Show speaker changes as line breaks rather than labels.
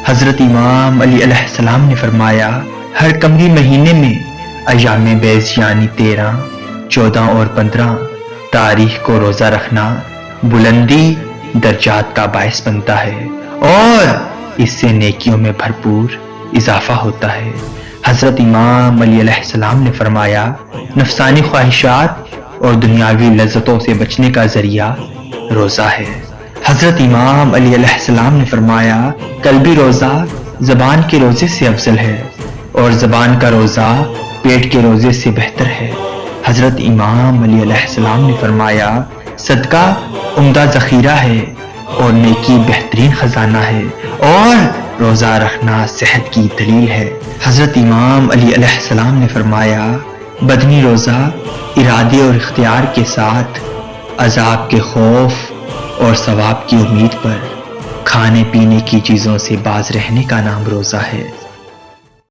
حضرت امام علی علیہ السلام نے فرمایا ہر قمری مہینے میں ایام بیض یعنی 13، 14 اور 15 تاریخ کو روزہ رکھنا بلندی درجات کا باعث بنتا ہے اور اس سے نیکیوں میں بھرپور اضافہ ہوتا ہے۔ حضرت امام علی علیہ السلام نے فرمایا نفسانی خواہشات اور دنیاوی لذتوں سے بچنے کا ذریعہ روزہ ہے۔ حضرت امام علی علیہ السلام نے فرمایا قلبی روزہ زبان کے روزے سے افضل ہے اور زبان کا روزہ پیٹ کے روزے سے بہتر ہے۔ حضرت امام علی علیہ السلام نے فرمایا صدقہ عمدہ ذخیرہ ہے اور نیکی بہترین خزانہ ہے اور روزہ رکھنا صحت کی دلیل ہے۔ حضرت امام علی علیہ السلام نے فرمایا بدنی روزہ ارادے اور اختیار کے ساتھ عذاب کے خوف اور ثواب کی امید پر کھانے پینے کی چیزوں سے باز رہنے کا نام روزہ ہے۔